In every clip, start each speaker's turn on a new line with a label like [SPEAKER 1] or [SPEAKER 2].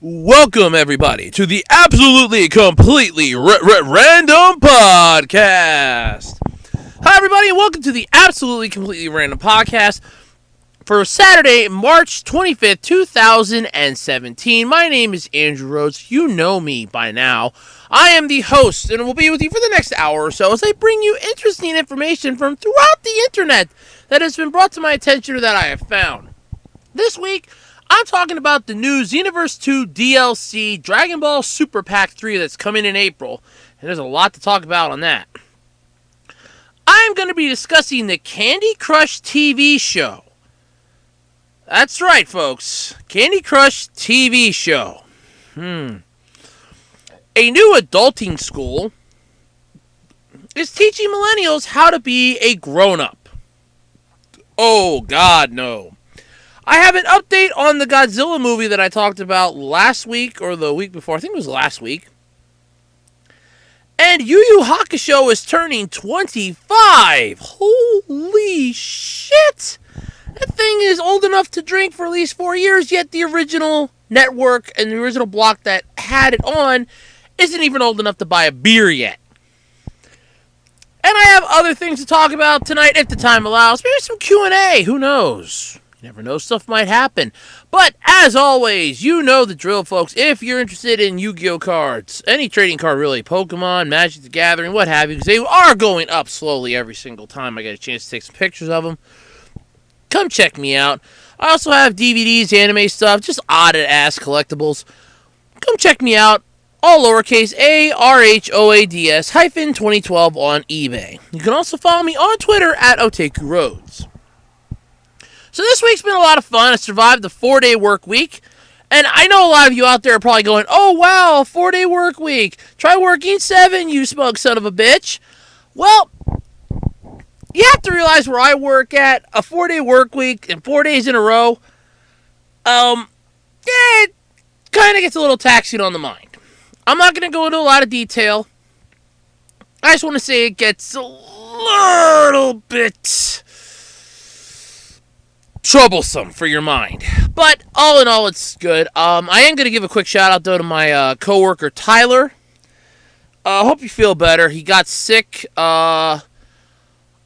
[SPEAKER 1] Welcome, everybody, to the absolutely, completely random podcast. Hi, everybody, and welcome to the absolutely, completely random podcast for Saturday, March 25th, 2017. My name is Andrew Rhodes. You know me by now. I am the host, and will be with you for the next hour or so as I bring you interesting information from throughout the internet that has been brought to my attention or that I have found. This week, I'm talking about the new Xenoverse 2 DLC Dragon Ball Super Pack 3 that's coming in April, and there's a lot to talk about on that. I'm going to be discussing the Candy Crush TV show. That's right, folks. Candy Crush TV show. A new adulting school is teaching millennials how to be a grown-up. Oh, God, no. I have an update on the Godzilla movie that I talked about last week or the week before. I think it was last week. And Yu Hakusho is turning 25. Holy shit. That thing is old enough to drink for at least 4 years, yet the original network and the original block that had it on isn't even old enough to buy a beer yet. And I have other things to talk about tonight if the time allows. Maybe some Q&A. Who knows? You never know, stuff might happen. But, as always, you know the drill, folks. If you're interested in Yu-Gi-Oh! Cards, any trading card, really, Pokemon, Magic the Gathering, what have you, because they are going up slowly every single time I get a chance to take some pictures of them, come check me out. I also have DVDs, anime stuff, just odd-ass collectibles. Come check me out. All lowercase ARHOADS -2012 on eBay. You can also follow me on Twitter at Otaku Roads. So this week's been a lot of fun. I survived the 4-day work week. And I know a lot of you out there are probably going, oh, wow, 4-day work week. Try working 7, you smug son of a bitch. Well, you have to realize where I work at, a 4-day work week and 4 days in a row, it kind of gets a little taxing on the mind. I'm not going to go into a lot of detail. I just want to say it gets a little bit troublesome for your mind. But all in all, it's good. I am going to give a quick shout out, though, to my coworker, Tyler. I hope you feel better. He got sick, I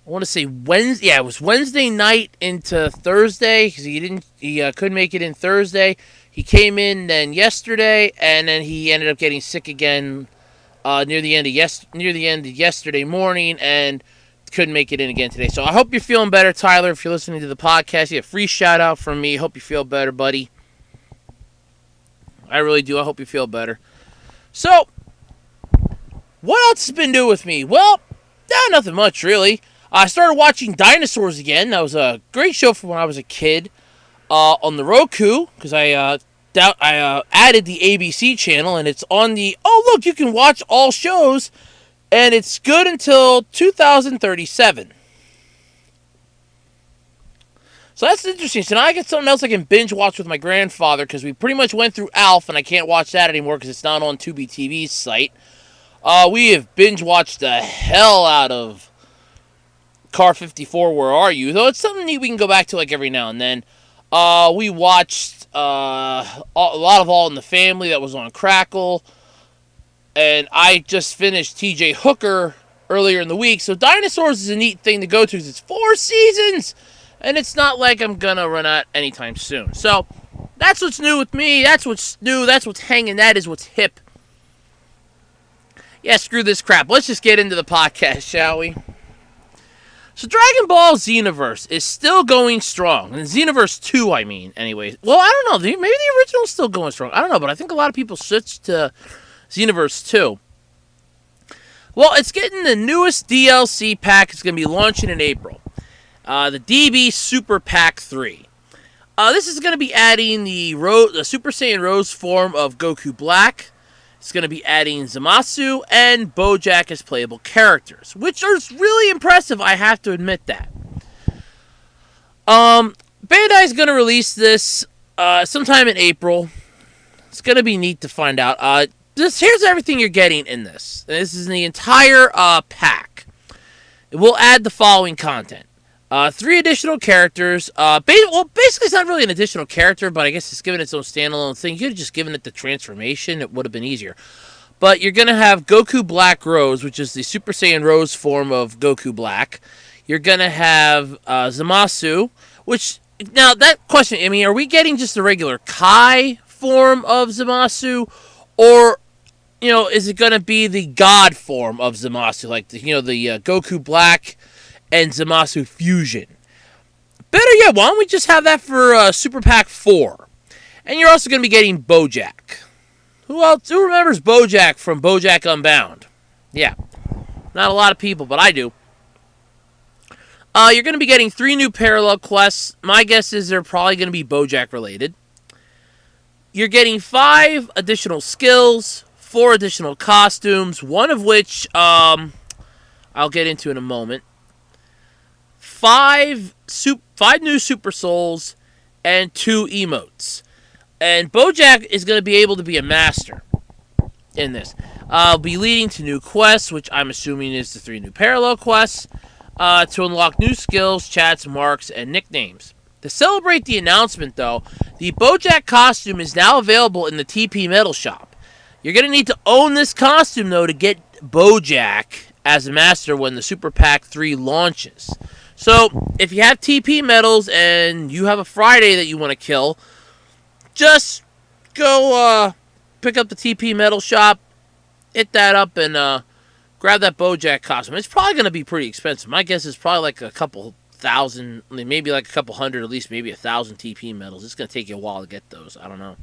[SPEAKER 1] want to say Wednesday. Yeah, it was Wednesday night into Thursday, because he couldn't make it in Thursday. He came in then yesterday, and then he ended up getting sick again near the end of yesterday morning, and couldn't make it in again today. So I hope you're feeling better, Tyler. If you're listening to the podcast, you get a free shout out from me. Hope you feel better, buddy. I really do. I hope you feel better. So, what else has been new with me? Well, nothing much, really. I started watching Dinosaurs again. That was a great show from when I was a kid on the Roku, because I added the ABC channel, and it's on the, oh, look, you can watch all shows, and it's good until 2037. So that's interesting. So now I get something else I can binge watch with my grandfather, because we pretty much went through Alf, and I can't watch that anymore because it's not on Tubi TV's site. We have binge watched the hell out of Car 54, Where Are You? Though it's something neat we can go back to like every now and then. We watched a lot of All in the Family that was on Crackle. And I just finished TJ Hooker earlier in the week. So Dinosaurs is a neat thing to go to because it's 4 seasons. And it's not like I'm going to run out anytime soon. So that's what's new with me. That's what's new. That's what's hanging. That is what's hip. Yeah, screw this crap. Let's just get into the podcast, shall we? So Dragon Ball Xenoverse is still going strong. And Xenoverse 2, I mean, anyways. Well, I don't know. Maybe the original's still going strong. I don't know, but I think a lot of people switched to Xenoverse 2. Well, it's getting the newest DLC pack. It's going to be launching in April. The DB Super Pack 3. This is going to be adding the Super Saiyan Rose form of Goku Black. It's going to be adding Zamasu and Bojack as playable characters, which is really impressive, I have to admit that. Bandai's going to release this sometime in April. It's going to be neat to find out. Here's everything you're getting in this. This is the entire pack. It will add the following content. Three additional characters. Basically, it's not really an additional character, but I guess it's given its own standalone thing. You could have just given it the transformation; it would have been easier. But you're gonna have Goku Black Rose, which is the Super Saiyan Rose form of Goku Black. You're gonna have Zamasu, which now that question. I mean, are we getting just the regular Kai form of Zamasu, or is it gonna be the God form of Zamasu, like the Goku Black and Zamasu fusion? Better yet, why don't we just have that for Super Pack 4? And you're also going to be getting Bojack. Who remembers Bojack from Bojack Unbound? Yeah, not a lot of people, but I do. You're going to be getting 3 new parallel quests. My guess is they're probably going to be Bojack related. You're getting 5 additional skills, 4 additional costumes, one of which I'll get into in a moment. 5 new Super Souls and 2 emotes. And Bojack is going to be able to be a master in this. Be leading to new quests, which I'm assuming is the 3 new parallel quests, to unlock new skills, chats, marks, and nicknames. To celebrate the announcement, though, the Bojack costume is now available in the TP Metal Shop. You're going to need to own this costume, though, to get Bojack as a master when the Super Pack 3 launches. So, if you have TP medals and you have a Friday that you want to kill, just go pick up the TP Metal Shop, hit that up, and grab that Bojack costume. It's probably going to be pretty expensive. My guess is probably like a couple thousand, maybe like a couple hundred, at least maybe 1,000 TP medals. It's going to take you a while to get those. I don't know.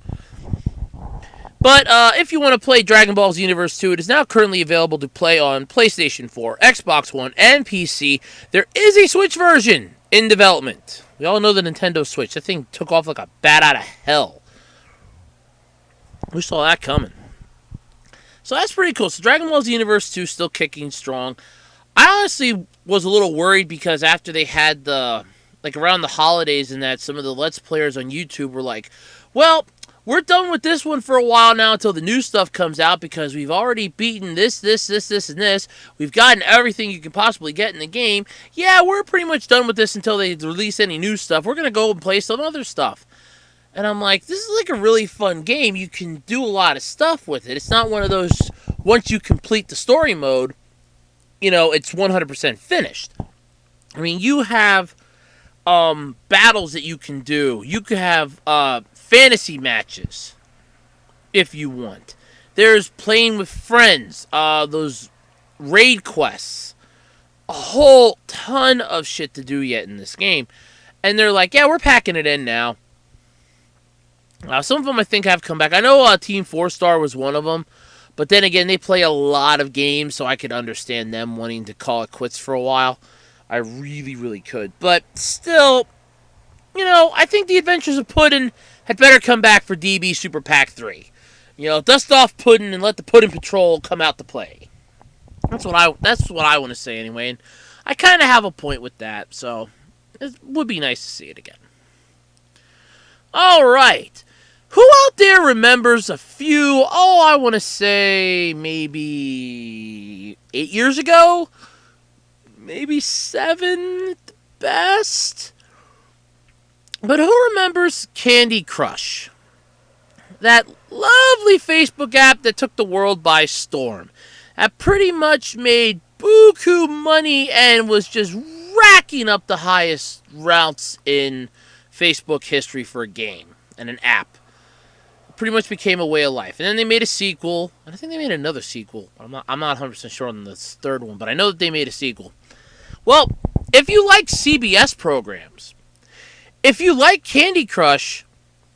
[SPEAKER 1] But if you want to play Dragon Ball Xenoverse 2, it is now currently available to play on PlayStation 4, Xbox One, and PC. There is a Switch version in development. We all know the Nintendo Switch. That thing took off like a bat out of hell. We saw that coming. So that's pretty cool. So Dragon Ball Xenoverse 2 still kicking strong. I honestly was a little worried because after they had around the holidays and that, some of the Let's Players on YouTube were like, well, we're done with this one for a while now until the new stuff comes out because we've already beaten this, and this. We've gotten everything you can possibly get in the game. Yeah, we're pretty much done with this until they release any new stuff. We're going to go and play some other stuff. And I'm like, this is like a really fun game. You can do a lot of stuff with it. It's not one of those, once you complete the story mode, it's 100% finished. I mean, you have battles that you can do. You could have fantasy matches if you want. There's playing with friends, those raid quests, a whole ton of shit to do yet in this game. And they're like, yeah, we're packing it in now. Some of them I think have come back. I know Team 4-Star was one of them, but then again, they play a lot of games, so I could understand them wanting to call it quits for a while. I really, really could. But still, I think the Adventures of Puddin' had better come back for DB Super Pack 3. Dust off Puddin' and let the Puddin' Patrol come out to play. That's what I want to say anyway, and I kind of have a point with that, so it would be nice to see it again. All right. Who out there remembers a few, I want to say maybe 8 years ago? Maybe 7 at the best? But who remembers Candy Crush? That lovely Facebook app that took the world by storm. That pretty much made buku money and was just racking up the highest routes in Facebook history for a game and an app. It pretty much became a way of life. And then they made a sequel. And I think they made another sequel. I'm not 100% sure on the third one, but I know that they made a sequel. Well, if you like CBS programs, if you like Candy Crush,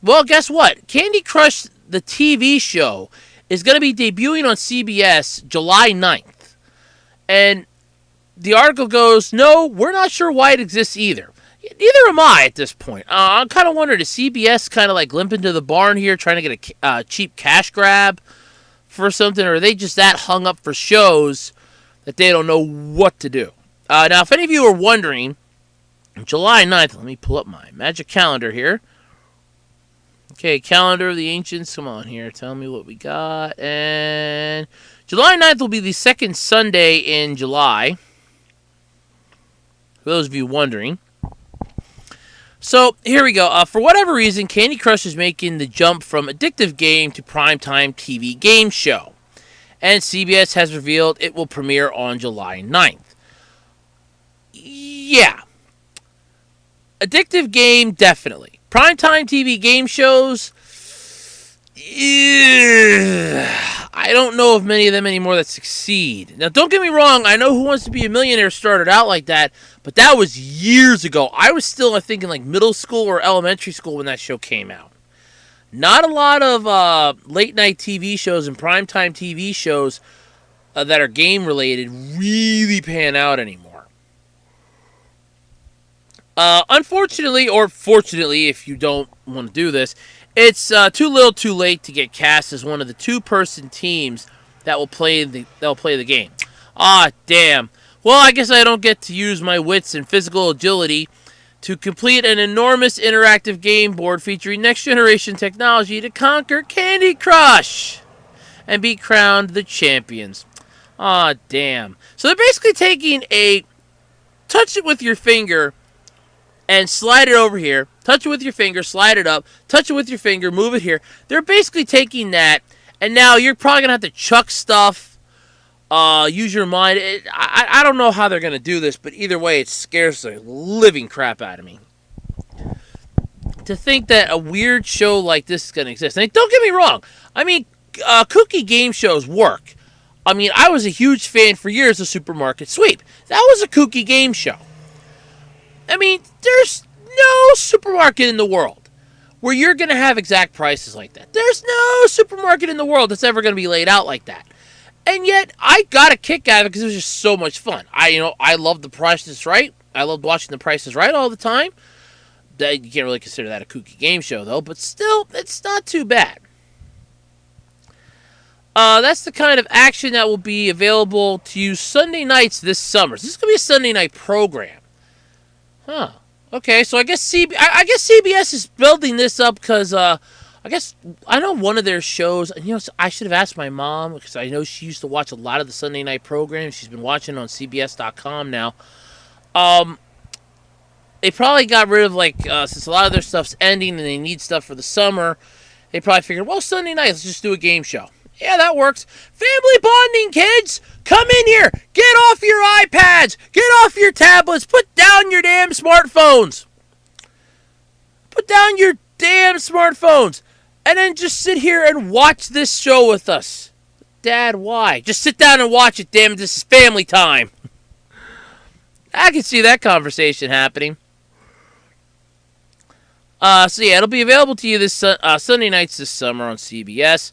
[SPEAKER 1] well, guess what? Candy Crush, the TV show, is going to be debuting on CBS July 9th. And the article goes, no, we're not sure why it exists either. Neither am I at this point. I'm kind of wondering, is CBS kind of like limping to the barn here, trying to get a cheap cash grab for something, or are they just that hung up for shows that they don't know what to do? Now, if any of you are wondering, July 9th, let me pull up my magic calendar here. Okay, calendar of the ancients, come on here, tell me what we got. And July 9th will be the second Sunday in July, for those of you wondering. So here we go. For whatever reason, Candy Crush is making the jump from addictive game to primetime TV game show. And CBS has revealed it will premiere on July 9th. Yeah. Addictive game, definitely. Primetime TV game shows, I don't know of many of them anymore that succeed. Now, don't get me wrong. I know Who Wants to Be a Millionaire started out like that, but that was years ago. I was still, I think, in like middle school or elementary school when that show came out. Not a lot of late-night TV shows and primetime TV shows that are game-related really pan out anymore. Unfortunately, or fortunately, if you don't want to do this, it's too little, too late to get cast as one of the two-person teams that will play the game. Ah, damn. Well, I guess I don't get to use my wits and physical agility to complete an enormous interactive game board featuring next-generation technology to conquer Candy Crush and be crowned the champions. Ah, damn. So they're basically taking a touch it with your finger and slide it over here, touch it with your finger, slide it up, touch it with your finger, move it here. They're basically taking that, and now you're probably going to have to chuck stuff, use your mind. I don't know how they're going to do this, but either way, it scares the living crap out of me. To think that a weird show like this is going to exist. And don't get me wrong, I mean, kooky game shows work. I mean, I was a huge fan for years of Supermarket Sweep. That was a kooky game show. I mean, there's no supermarket in the world where you're going to have exact prices like that. There's no supermarket in the world that's ever going to be laid out like that. And yet, I got a kick out of it because it was just so much fun. I love The Price is Right. I loved watching The Price is Right all the time. You can't really consider that a kooky game show, though. But still, it's not too bad. That's the kind of action that will be available to you Sunday nights this summer. So this is going to be a Sunday night program. Huh. Okay, so I guess CBS is building this up because I know one of their shows. I should have asked my mom because I know she used to watch a lot of the Sunday night programs. She's been watching on CBS.com now. They probably got rid of since a lot of their stuff's ending and they need stuff for the summer. They probably figured, well, Sunday night, let's just do a game show. Yeah, that works. Family bonding, kids. Come in here. Get off your iPads. Get off your tablets. Put down your damn smartphones. Put down your damn smartphones. And then just sit here and watch this show with us. Dad, why? Just sit down and watch it, damn it. This is family time. I can see that conversation happening. So yeah, it'll be available to you this Sunday nights this summer on CBS.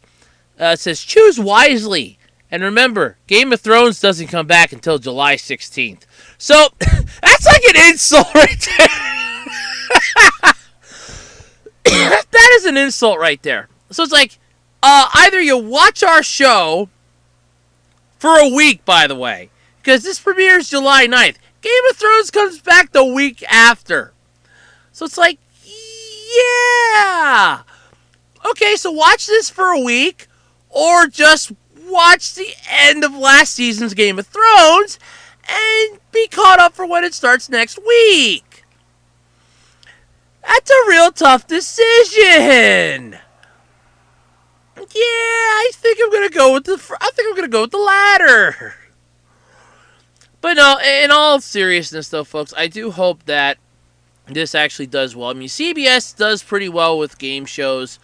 [SPEAKER 1] It says, choose wisely. And remember, Game of Thrones doesn't come back until July 16th. So, that's like an insult right there. That is an insult right there. So it's like, either you watch our show for a week, by the way, because this premieres July 9th. Game of Thrones comes back the week after. So it's like, yeah. Okay, so watch this for a week. Or just watch the end of last season's Game of Thrones and be caught up for when it starts next week. That's a real tough decision. Yeah, I think I'm gonna go with the latter. But no, in all seriousness, though, folks, I do hope that this actually does well. I mean, CBS does pretty well with game shows.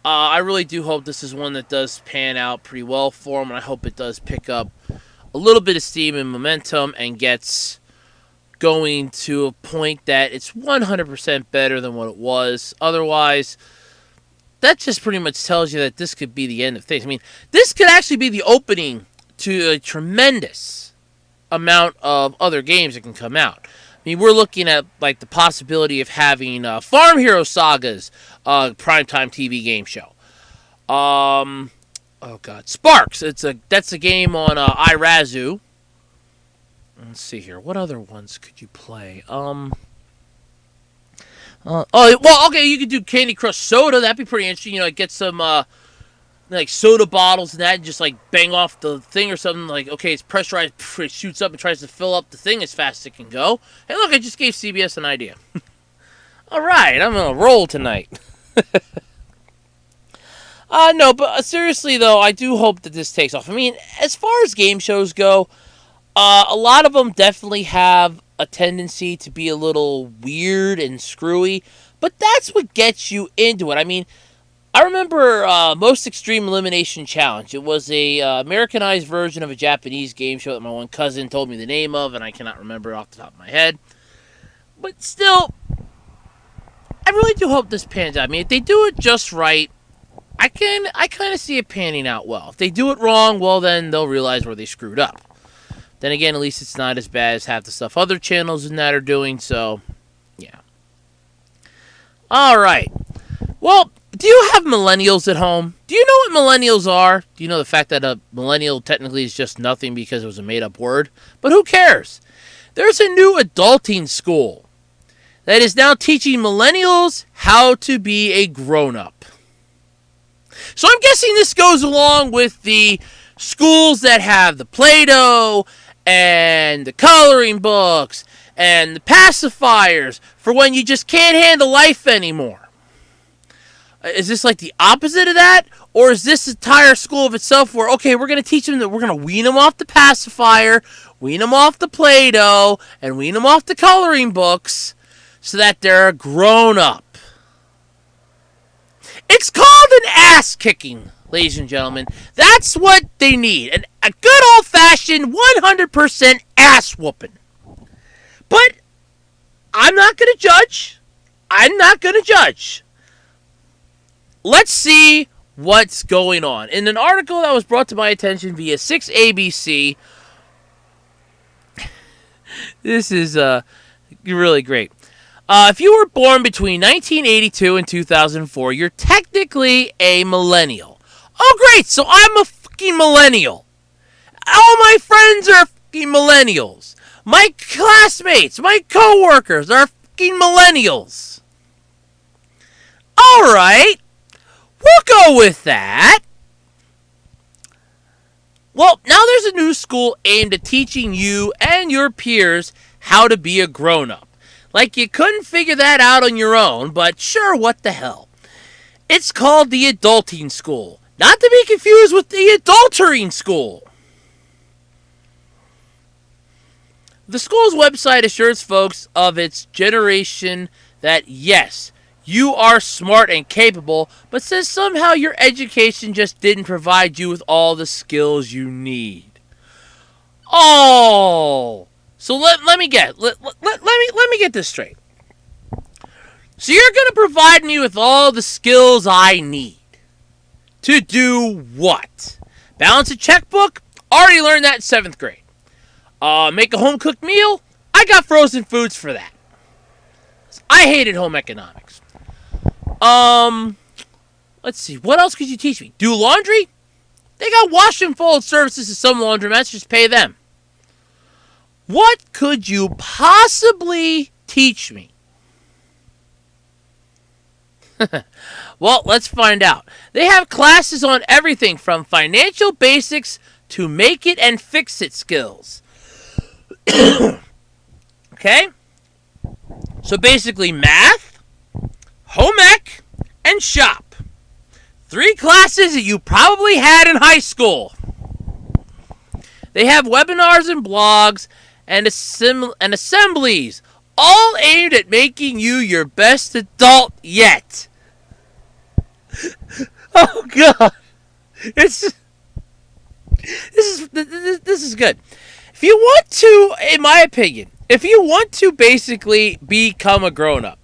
[SPEAKER 1] I really do hope this is one that does pan out pretty well for them, and I hope it does pick up a little bit of steam and momentum and gets going to a point that it's 100% better than what it was. Otherwise, that just pretty much tells you that this could be the end of things. I mean, this could actually be the opening to a tremendous amount of other games that can come out. I mean, we're looking at like the possibility of having Farm Hero Saga's primetime TV game show. Sparks. That's a game on iRazu. Let's see here. What other ones could you play? You could do Candy Crush Soda. That'd be pretty interesting. Get some soda bottles and that, and just bang off the thing or something. It's pressurized, it shoots up and tries to fill up the thing as fast as it can go. Hey, look, I just gave CBS an idea. All right, I'm gonna roll tonight. No, but seriously though, I do hope that this takes off. I mean, as far as game shows go, a lot of them definitely have a tendency to be a little weird and screwy, but that's what gets you into it. I mean, I remember Most Extreme Elimination Challenge. It was a Americanized version of a Japanese game show that my one cousin told me the name of, and I cannot remember it off the top of my head. But still, I really do hope this pans out. I mean, if they do it just right, I kind of see it panning out well. If they do it wrong, well, then they'll realize where they screwed up. Then again, at least it's not as bad as half the stuff other channels in that are doing, so, yeah. Alright. Well, do you have millennials at home? Do you know what millennials are? Do you know the fact that a millennial technically is just nothing because it was a made-up word? But who cares? There's a new adulting school that is now teaching millennials how to be a grown-up. So I'm guessing this goes along with the schools that have the Play-Doh and the coloring books and the pacifiers for when you just can't handle life anymore. Is this like the opposite of that? Or is this entire school of itself where, okay, we're going to teach them that we're going to wean them off the pacifier, wean them off the Play-Doh, and wean them off the coloring books so that they're grown up? It's called an ass kicking, ladies and gentlemen. That's what they need. A good old-fashioned 100% ass whooping. But I'm not going to judge. Let's see what's going on. In an article that was brought to my attention via 6ABC, this is really great. If you were born between 1982 and 2004, you're technically a millennial. Oh, great, so I'm a fucking millennial. All my friends are fucking millennials. My classmates, my coworkers are fucking millennials. All right, we'll go with that. Well, now there's a new school aimed at teaching you and your peers how to be a grown-up. Like you couldn't figure that out on your own, but sure, what the hell. It's called the Adulting School. Not to be confused with the Adultering School. The school's website assures folks of its generation that, yes, you are smart and capable, but says somehow your education just didn't provide you with all the skills you need. Oh, so let me get this straight. So you're going to provide me with all the skills I need to do what? Balance a checkbook? Already learned that in 7th grade. Make a home-cooked meal? I got frozen foods for that. I hated home economics. Let's see. What else could you teach me? Do laundry? They got wash and fold services at some laundromats. Just pay them. What could you possibly teach me? Well, let's find out. They have classes on everything from financial basics to make it and fix it skills. Okay? So basically math, home ec, and shop. 3 classes that you probably had in high school. They have webinars and blogs and assemblies, all aimed at making you your best adult yet. Oh God, this is good. If you want to, in my opinion, if you want to basically become a grown-up,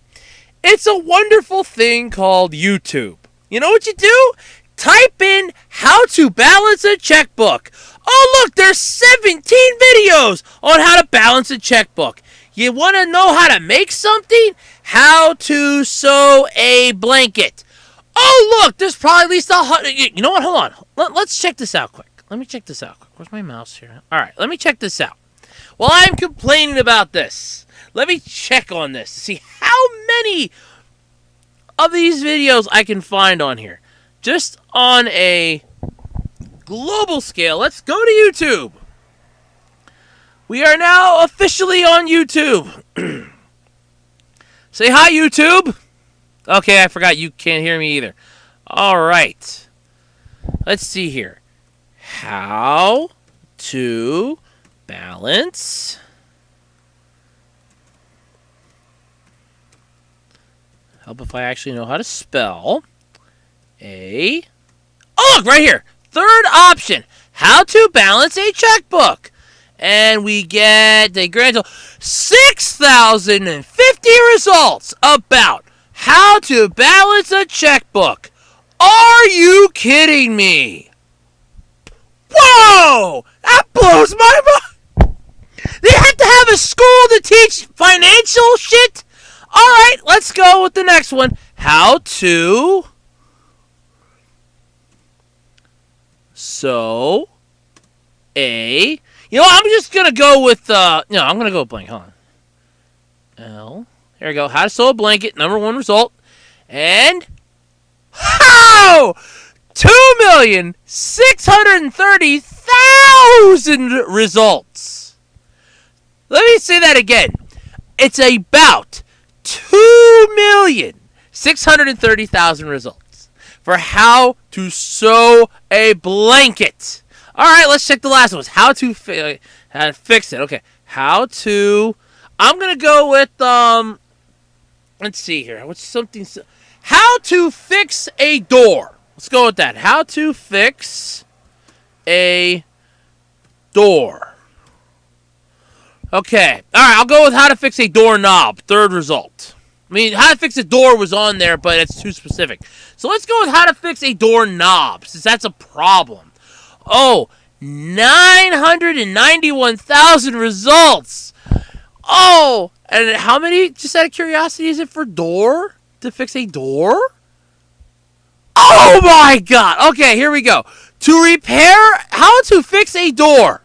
[SPEAKER 1] it's a wonderful thing called YouTube. You know what you do? Type in how to balance a checkbook. Oh, look, there's 17 videos on how to balance a checkbook. You want to know how to make something? How to sew a blanket. Oh, look, there's probably at least 100. You know what? Hold on. Let's check this out quick. Let me check this out quick. Where's my mouse here? All right, let me check this out. While I'm complaining about this, let me check on this to see how many of these videos I can find on here. Just on a global scale, let's go to YouTube. We are now officially on YouTube. Say hi, YouTube. Okay, I forgot you can't hear me either. All right. Let's see here. How to balance help if I actually know how to spell a... Oh, look, right here. Third option. How to balance a checkbook. And we get a grand total 6,050 results about how to balance a checkbook. Are you kidding me? Whoa! That blows my mind. They have to have a school to teach financial shit? Alright, let's go with the next one. How to sew a... You know what? I'm just going to go with... I'm going to go with blank. Hold on. L. There we go. How to sew a blanket. Number one result. And... How? 2,630,000 results. Let me say that again. It's about 2,630,000 results for how to sew a blanket. All right, let's check the last one. How to fix it. Okay, how to... I'm going to go with... Let's see here. What's something... How to fix a door. Let's go with that. How to fix a door. Okay. All right, I'll go with how to fix a doorknob. Third result. I mean, how to fix a door was on there, but it's too specific. So let's go with how to fix a doorknob, since that's a problem. Oh, 991,000 results. Oh, and how many, just out of curiosity, is it for door? To fix a door? Oh my god. Okay, here we go. To repair, how to fix a door.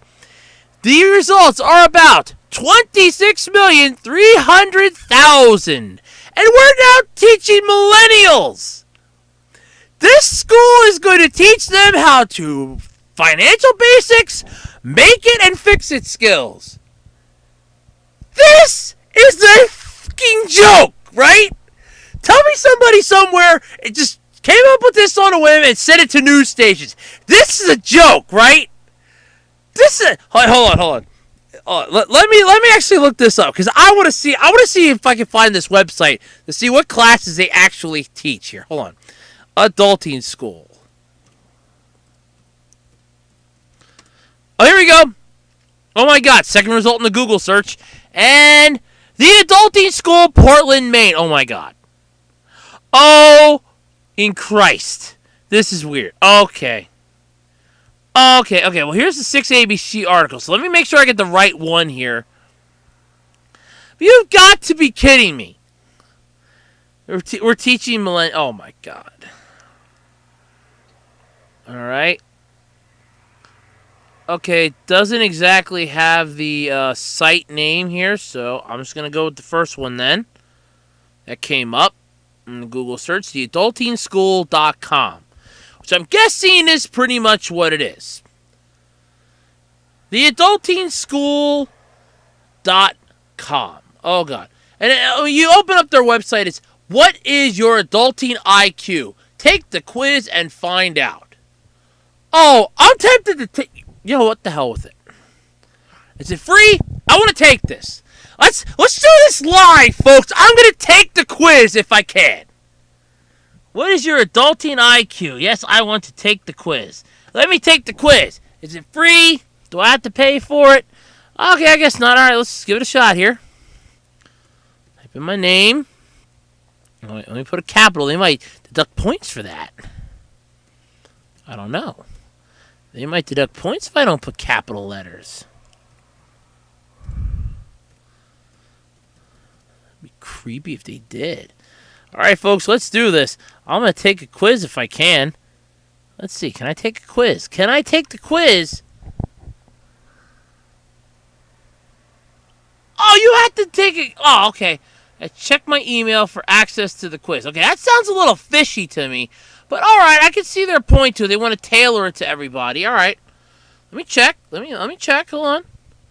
[SPEAKER 1] The results are about 26,300,000. And we're now teaching millennials. This school is going to teach them how to financial basics, make it and fix it skills. This is a fucking joke, right? Tell me somebody somewhere just came up with this on a whim and sent it to news stations. This is a joke, right? This is... Hold on. Let me actually look this up, because I want to see if I can find this website to see what classes they actually teach here. Hold on. Adulting school. Oh, here we go. Oh my god, second result in the Google search. And the Adulting School, Portland, Maine. Oh my god. Oh, in Christ. This is weird. Okay. Well, here's the 6 ABC article. So let me make sure I get the right one here. You've got to be kidding me. We're teaching millennials. Oh my god. Alright. Okay, it doesn't exactly have the site name here, so I'm just going to go with the first one then. That came up in the Google search, theadultingschool.com, which I'm guessing is pretty much what it is. Theadultingschool.com. Oh, God. And you open up their website, it's, what is your adulting IQ? Take the quiz and find out. Oh, I'm tempted to take... You know what, the hell with it. Is it free? I want to take this. Let's do this live, folks. I'm going to take the quiz if I can. What is your adulting IQ? Yes, I want to take the quiz. Let me take the quiz. Is it free? Do I have to pay for it? Okay, I guess not. All right, let's give it a shot here. Type in my name. Let me put a capital. They might deduct points for that. I don't know. They might deduct points if I don't put capital letters. It'd be creepy if they did. Alright, folks, let's do this. I'm going to take a quiz if I can. Let's see. Can I take a quiz? Can I take the quiz? Oh, you have to take it. Oh, okay. I checked my email for access to the quiz. Okay, that sounds a little fishy to me. But alright, I can see their point to it. They want to tailor it to everybody. Alright. Let me check. Let me check. Hold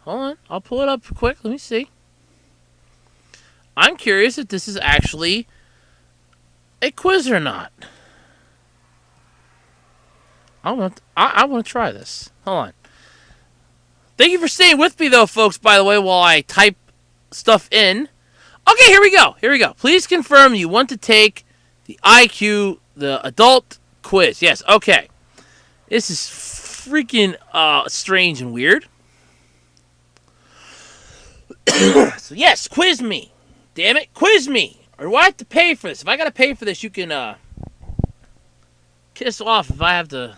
[SPEAKER 1] on. I'll pull it up quick. Let me see. I'm curious if this is actually a quiz or not. I want to try this. Hold on. Thank you for staying with me, though, folks, by the way, while I type stuff in. Okay, here we go. Please confirm you want to take the IQ, the adult quiz. Yes, okay. This is freaking strange and weird. So, yes, quiz me. Damn it, quiz me. Or do I have to pay for this? If I got to pay for this, you can kiss off if I have to...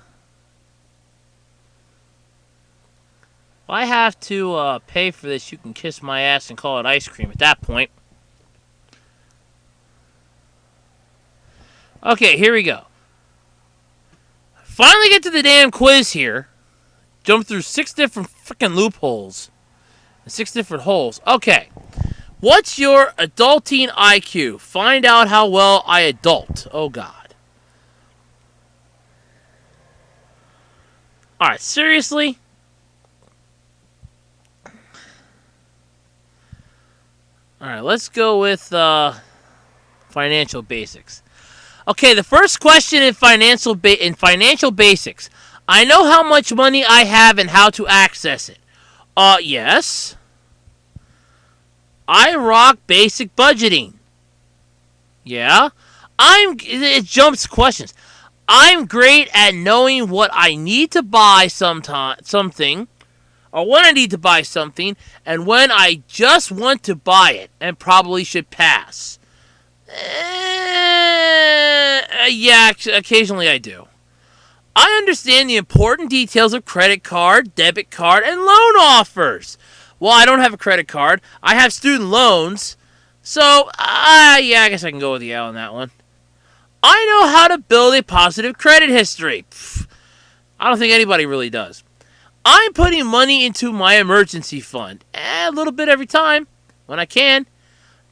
[SPEAKER 1] If I have to pay for this, you can kiss my ass and call it ice cream at that point. Okay, here we go. Finally get to the damn quiz here. Jump through 6 different freaking loopholes. 6 different holes. Okay. What's your adulting IQ? Find out how well I adult. Oh, God. Alright, seriously? Alright, let's go with financial basics. Okay, the first question in financial basics. I know how much money I have and how to access it. Yes. I rock basic budgeting. Yeah. It jumps questions. I'm great at knowing what I need to buy something, or when I need to buy something, and when I just want to buy it and probably should pass. Yeah, occasionally I do. I understand the important details of credit card, debit card, and loan offers. Well, I don't have a credit card. I have student loans. So, yeah, I guess I can go with the L on that one. I know how to build a positive credit history. I don't think anybody really does. I'm putting money into my emergency fund. A little bit every time, when I can.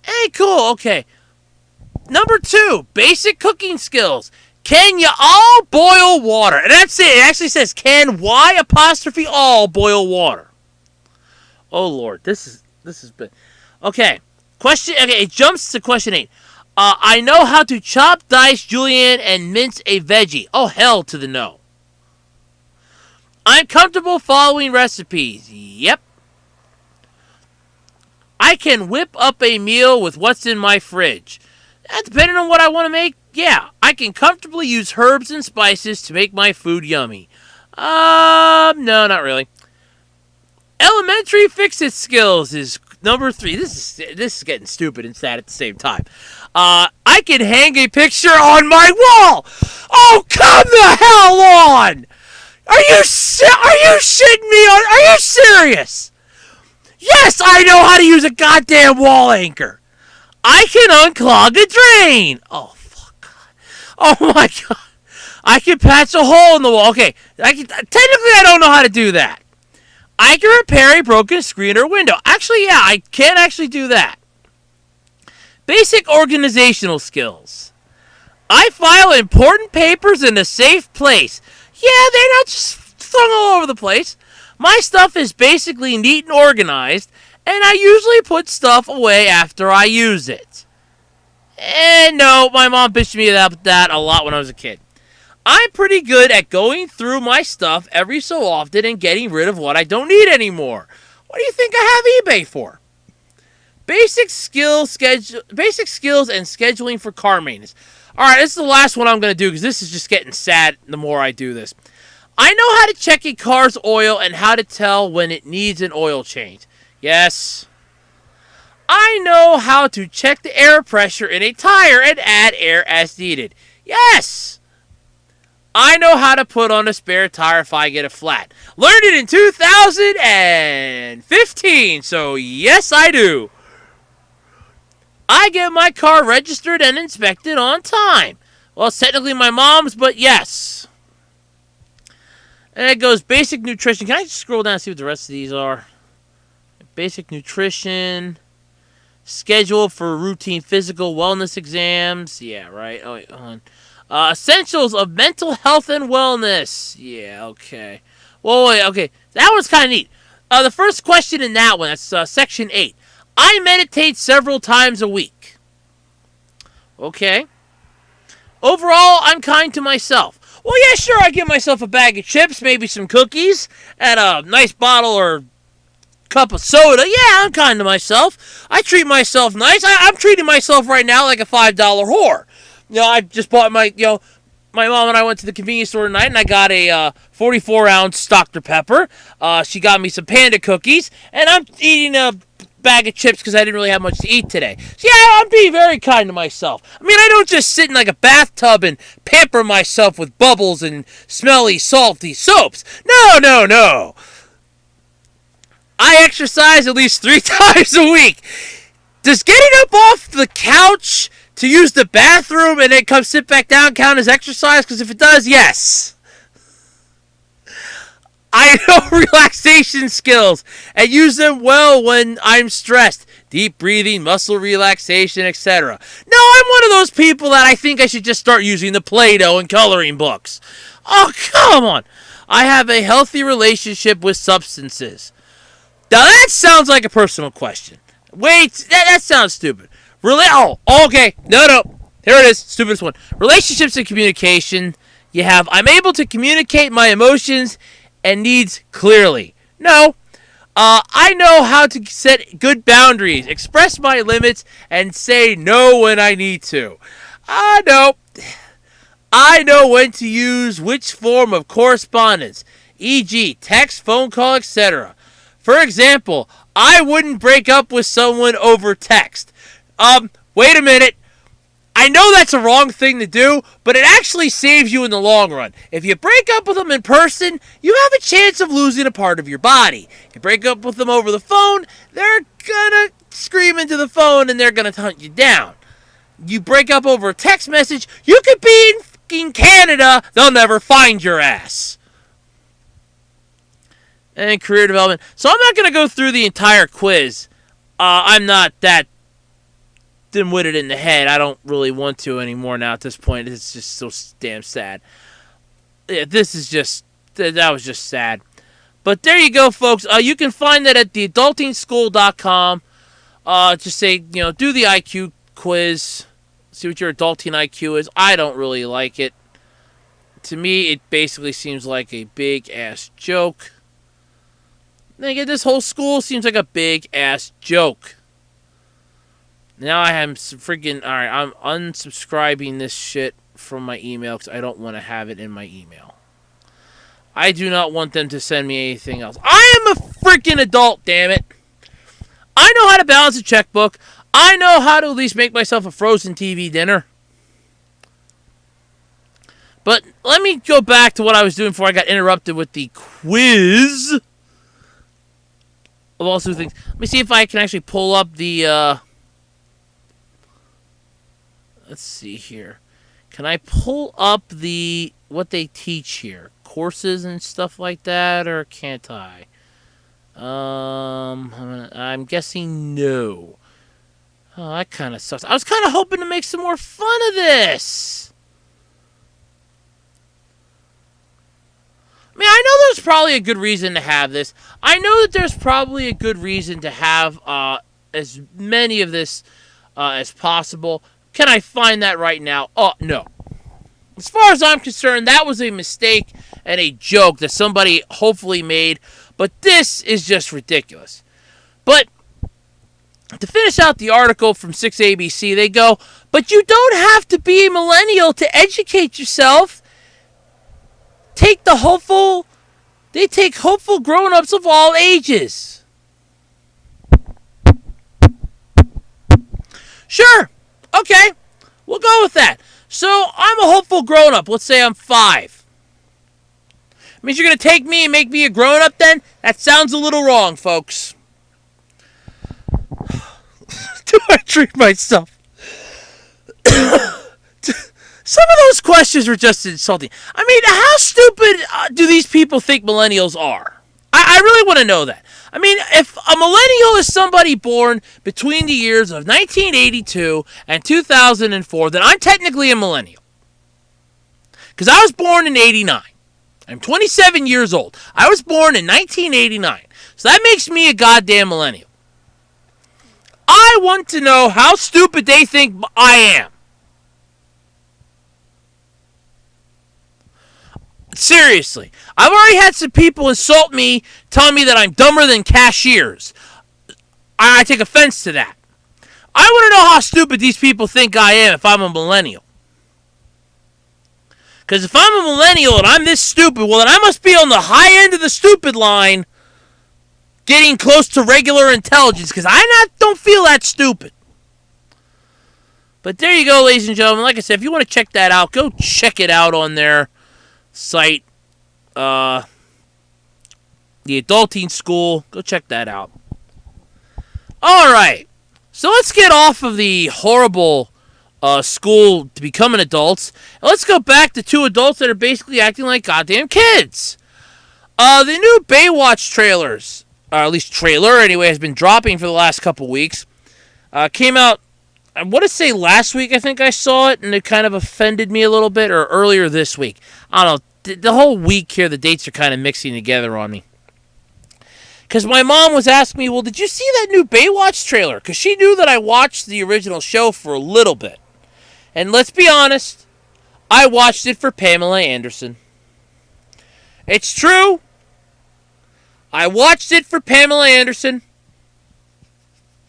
[SPEAKER 1] Hey, cool, okay. Number 2, basic cooking skills. Can you all boil water? And that's it. It actually says, can Y apostrophe all boil water? Oh, Lord. This is bad. Okay. It jumps to question 8. I know how to chop, dice, julienne, and mince a veggie. Oh, hell to the no. I'm comfortable following recipes. Yep. I can whip up a meal with what's in my fridge. Depending on what I want to make, yeah. I can comfortably use herbs and spices to make my food yummy. No, not really. Elementary fix-it skills is number 3. This is getting stupid and sad at the same time. I can hang a picture on my wall. Oh, come the hell on! Are you shitting me? Are you serious? Yes, I know how to use a goddamn wall anchor. I can unclog a drain. Oh, fuck. Oh, my God. I can patch a hole in the wall. Okay, technically I don't know how to do that. I can repair a broken screen or window. Actually, yeah, I can actually do that. Basic organizational skills. I file important papers in a safe place. Yeah, they're not just thrown all over the place. My stuff is basically neat and organized, and I usually put stuff away after I use it. And no, my mom bitched me about that a lot when I was a kid. I'm pretty good at going through my stuff every so often and getting rid of what I don't need anymore. What do you think I have eBay for? Basic skills and scheduling for car maintenance. Alright, this is the last one I'm going to do because this is just getting sad the more I do this. I know how to check a car's oil and how to tell when it needs an oil change. Yes. I know how to check the air pressure in a tire and add air as needed. Yes. I know how to put on a spare tire if I get a flat. Learned it in 2015, so yes, I do. I get my car registered and inspected on time. Well, it's technically my mom's, but yes. And it goes basic nutrition. Can I just scroll down and see what the rest of these are? Basic nutrition. Schedule for routine physical wellness exams. Yeah, right. Oh, wait, hold on. Essentials of mental health and wellness. Yeah, okay. Well, wait, okay. That one's kind of neat. The first question in that one, that's section 8. I meditate several times a week. Okay? Overall, I'm kind to myself. Well, yeah, sure, I give myself a bag of chips, maybe some cookies, and a nice bottle or cup of soda. Yeah, I'm kind to myself. I treat myself nice. I'm treating myself right now like a $5 whore. I just bought my mom and I went to the convenience store tonight, and I got a 44-ounce Dr. Pepper. She got me some Panda cookies, and I'm eating a bag of chips because I didn't really have much to eat today. So yeah, I'm being very kind to myself. I mean, I don't just sit in like a bathtub and pamper myself with bubbles and smelly, salty soaps. No, no, no. I exercise at least 3 times a week. Does getting up off the couch to use the bathroom and then come sit back down count as exercise? Because if it does, yes. I know relaxation skills and use them well when I'm stressed. Deep breathing, muscle relaxation, etc. No, I'm one of those people that I think I should just start using the Play-Doh and coloring books. Oh, come on. I have a healthy relationship with substances. Now that sounds like a personal question. Wait, that sounds stupid. Okay. No. Here it is. Stupidest one. Relationships and communication. You have, I'm able to communicate my emotions and needs clearly. No. I know how to set good boundaries, express my limits, and say no when I need to. No. I know when to use which form of correspondence, e.g., text, phone call, etc. For example, I wouldn't break up with someone over text. Wait a minute. I know that's a wrong thing to do, but it actually saves you in the long run. If you break up with them in person, you have a chance of losing a part of your body. You break up with them over the phone, they're gonna scream into the phone and they're gonna hunt you down. You break up over a text message, you could be in Canada, they'll never find your ass. And career development. So I'm not going to go through the entire quiz. I'm not that dim-witted in the head. I don't really want to anymore now at this point. It's just so damn sad. Yeah, that was just sad. But there you go, folks. You can find that at theadultingschool.com. Just say, do the IQ quiz. See what your adulting IQ is. I don't really like it. To me, it basically seems like a big-ass joke. Nigga, this whole school seems like a big-ass joke. Now I am freaking... Alright, I'm unsubscribing this shit from my email because I don't want to have it in my email. I do not want them to send me anything else. I am a freaking adult, damn it. I know how to balance a checkbook. I know how to at least make myself a frozen TV dinner. But let me go back to what I was doing before I got interrupted with the quiz. Of all sorts of things. Let me see if I can actually pull up the, let's see here. Can I pull up what they teach here? Courses and stuff like that, or can't I? I'm guessing no. Oh, that kind of sucks. I was kind of hoping to make some more fun of this. I mean, I know there's probably a good reason to have this. I know that there's probably a good reason to have as many of this as possible. Can I find that right now? Oh, no. As far as I'm concerned, that was a mistake and a joke that somebody hopefully made. But this is just ridiculous. But to finish out the article from 6ABC, they go, but you don't have to be a millennial to educate yourself. They take hopeful grown-ups of all ages. Sure. Okay. We'll go with that. So, I'm a hopeful grown-up. Let's say I'm 5. Means you're going to take me and make me a grown-up then? That sounds a little wrong, folks. Do I treat myself? Some of those questions were just insulting. I mean, how stupid do these people think millennials are? I really want to know that. I mean, if a millennial is somebody born between the years of 1982 and 2004, then I'm technically a millennial. Because I was born in 89. I'm 27 years old. I was born in 1989. So that makes me a goddamn millennial. I want to know how stupid they think I am. Seriously. I've already had some people insult me, telling me that I'm dumber than cashiers. I take offense to that. I want to know how stupid these people think I am if I'm a millennial. Because if I'm a millennial and I'm this stupid, well, then I must be on the high end of the stupid line, getting close to regular intelligence, because I don't feel that stupid. But there you go, ladies and gentlemen. Like I said, if you want to check that out, go check it out on their site. The Adulting School. Go check that out. Alright. So let's get off of the horrible school to becoming adults. And let's go back to two adults that are basically acting like goddamn kids. The new Baywatch trailers, or at least trailer anyway, has been dropping for the last couple weeks. Came out, I want to say last week I think I saw it, and it kind of offended me a little bit, or earlier this week. I don't know, the whole week here, the dates are kind of mixing together on me. Because my mom was asking me, well, did you see that new Baywatch trailer? Because she knew that I watched the original show for a little bit. And let's be honest, I watched it for Pamela Anderson. It's true. I watched it for Pamela Anderson.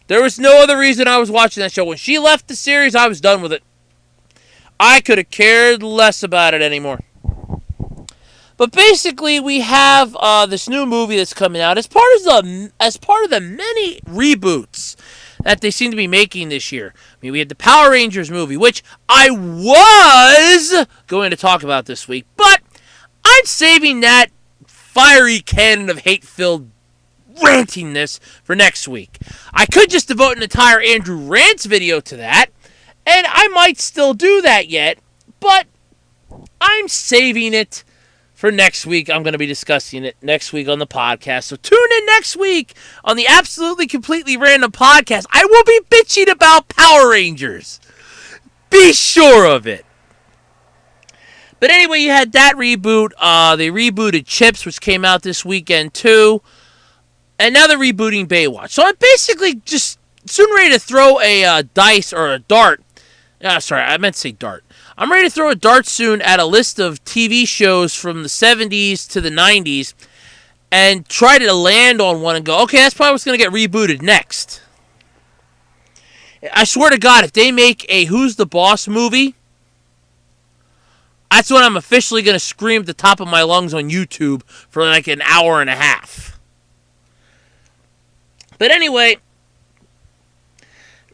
[SPEAKER 1] There was no other reason I was watching that show. When she left the series, I was done with it. I could have cared less about it anymore. But basically, we have this new movie that's coming out as part of the many reboots that they seem to be making this year. I mean, we had the Power Rangers movie, which I was going to talk about this week, but I'm saving that fiery cannon of hate-filled rantiness for next week. I could just devote an entire Andrew Rants video to that, and I might still do that yet, but I'm saving it for next week. I'm going to be discussing it next week on the podcast. So tune in next week on the Absolutely Completely Random Podcast. I will be bitching about Power Rangers. Be sure of it. But anyway, you had that reboot. They rebooted Chips, which came out this weekend too. And now they're rebooting Baywatch. So I'm basically just soon ready to throw a dice or a dart. Sorry, I meant to say dart. I'm ready to throw a dart soon at a list of TV shows from the 70s to the 90s and try to land on one and go, okay, that's probably what's going to get rebooted next. I swear to God, if they make a Who's the Boss movie, that's when I'm officially going to scream at the top of my lungs on YouTube for like an hour and a half. But anyway,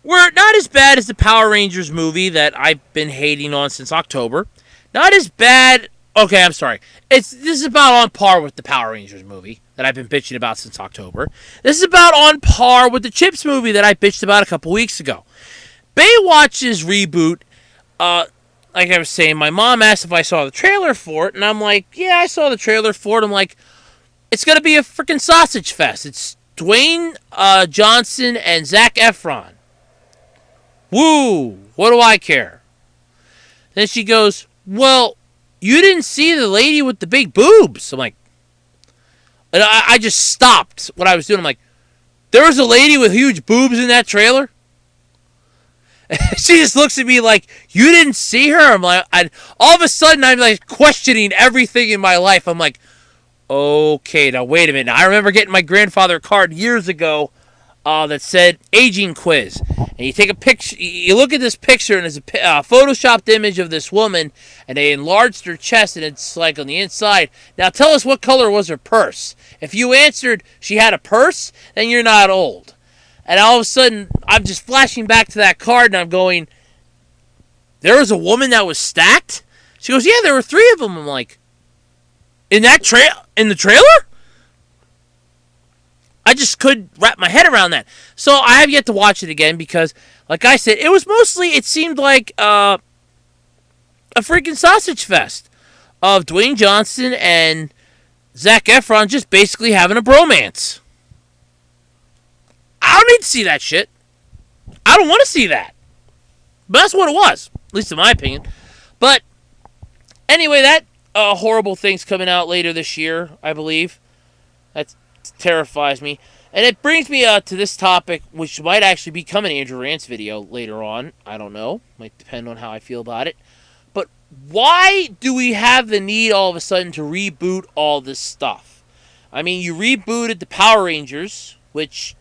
[SPEAKER 1] we're not as bad as the Power Rangers movie that I've been hating on since October. Not as bad. Okay, I'm sorry. This is about on par with the Power Rangers movie that I've been bitching about since October. This is about on par with the Chips movie that I bitched about a couple weeks ago. Baywatch's reboot, like I was saying, my mom asked if I saw the trailer for it, and I'm like, yeah, I saw the trailer for it. I'm like, it's going to be a freaking sausage fest. It's Dwayne Johnson and Zac Efron. Woo, what do I care? Then she goes, well, you didn't see the lady with the big boobs. I'm like, and I just stopped what I was doing. I'm like, there was a lady with huge boobs in that trailer? She just looks at me like, you didn't see her? I'm like, all of a sudden I'm like questioning everything in my life. I'm like, okay, now wait a minute. Now, I remember getting my grandfather a card years ago that said aging quiz. And you take a picture, you look at this picture, and there's a photoshopped image of this woman, and they enlarged her chest, and it's like on the inside. Now tell us, what color was her purse? If you answered she had a purse, then you're not old. And all of a sudden, I'm just flashing back to that card, and I'm going, there was a woman that was stacked? She goes, yeah, there were 3 of them. I'm like, in the trailer? I just couldn't wrap my head around that. So I have yet to watch it again because, like I said, it seemed like a freaking sausage fest of Dwayne Johnson and Zac Efron just basically having a bromance. I don't need to see that shit. I don't want to see that. But that's what it was, at least in my opinion. But anyway, that horrible thing's coming out later this year, I believe. That terrifies me. And it brings me to this topic, which might actually become an Andrew Rants video later on. I don't know. Might depend on how I feel about it. But why do we have the need all of a sudden to reboot all this stuff? I mean, you rebooted the Power Rangers, which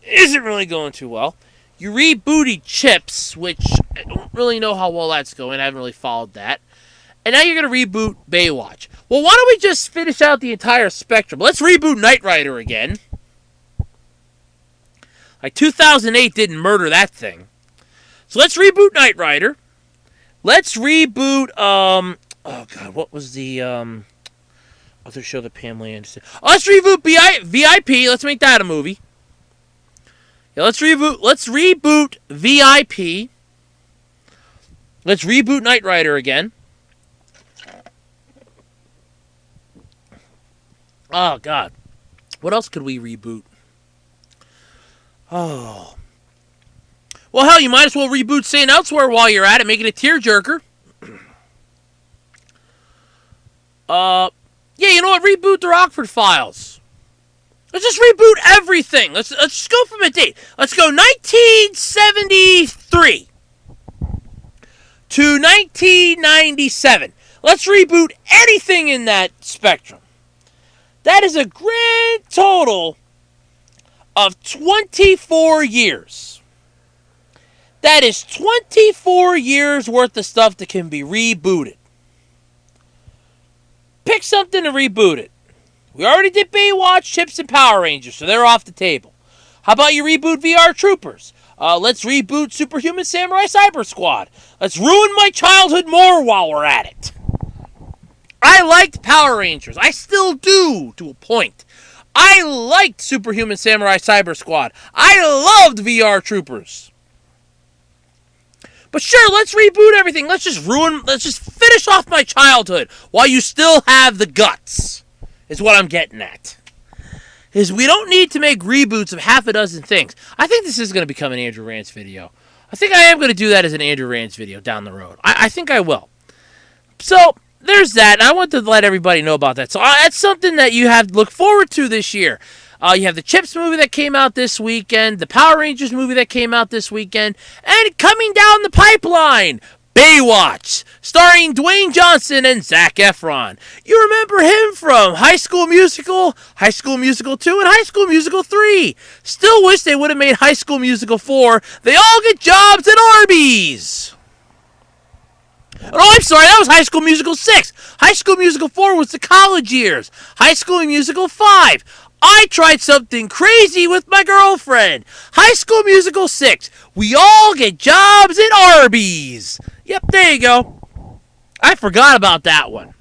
[SPEAKER 1] isn't really going too well. You rebooted Chips, which I don't really know how well that's going. I haven't really followed that. And now you're going to reboot Baywatch. Well, why don't we just finish out the entire spectrum? Let's reboot Knight Rider again. Like 2008 didn't murder that thing. So let's reboot Knight Rider. Let's reboot, oh god, what was the, other show that Pamela Anderson... Oh, let's reboot VIP. Let's make that a movie. Yeah, let's reboot VIP. Let's reboot Knight Rider again. Oh, God. What else could we reboot? Oh. Well, hell, you might as well reboot St. Elsewhere while you're at it. Make it a tearjerker. Yeah, you know what? Reboot the Rockford Files. Let's just reboot everything. Let's just go from a date. Let's go 1973 to 1997. Let's reboot anything in that spectrum. That is a grand total of 24 years. That is 24 years worth of stuff that can be rebooted. Pick something to reboot it. We already did Baywatch, Chips, and Power Rangers, so they're off the table. How about you reboot VR Troopers? Let's reboot Superhuman Samurai Cyber Squad. Let's ruin my childhood more while we're at it. I liked Power Rangers. I still do, to a point. I liked Superhuman Samurai Cyber Squad. I loved VR Troopers. But sure, let's reboot everything. Let's just finish off my childhood while you still have the guts, is what I'm getting at. Is we don't need to make reboots of half a dozen things. I think this is going to become an Andrew Rants video. I think I am going to do that as an Andrew Rants video down the road. I think I will. So, there's that, and I want to let everybody know about that. So, that's something that you have to look forward to this year. You have the Chips movie that came out this weekend, the Power Rangers movie that came out this weekend, and coming down the pipeline, Baywatch, starring Dwayne Johnson and Zac Efron. You remember him from High School Musical, High School Musical 2, and High School Musical 3. Still wish they would have made High School Musical 4. They all get jobs at Arby's. Oh, I'm sorry, that was High School Musical 6. High School Musical 4 was the college years. High School Musical 5. I tried something crazy with my girlfriend. High School Musical 6. We all get jobs at Arby's. Yep, there you go. I forgot about that one.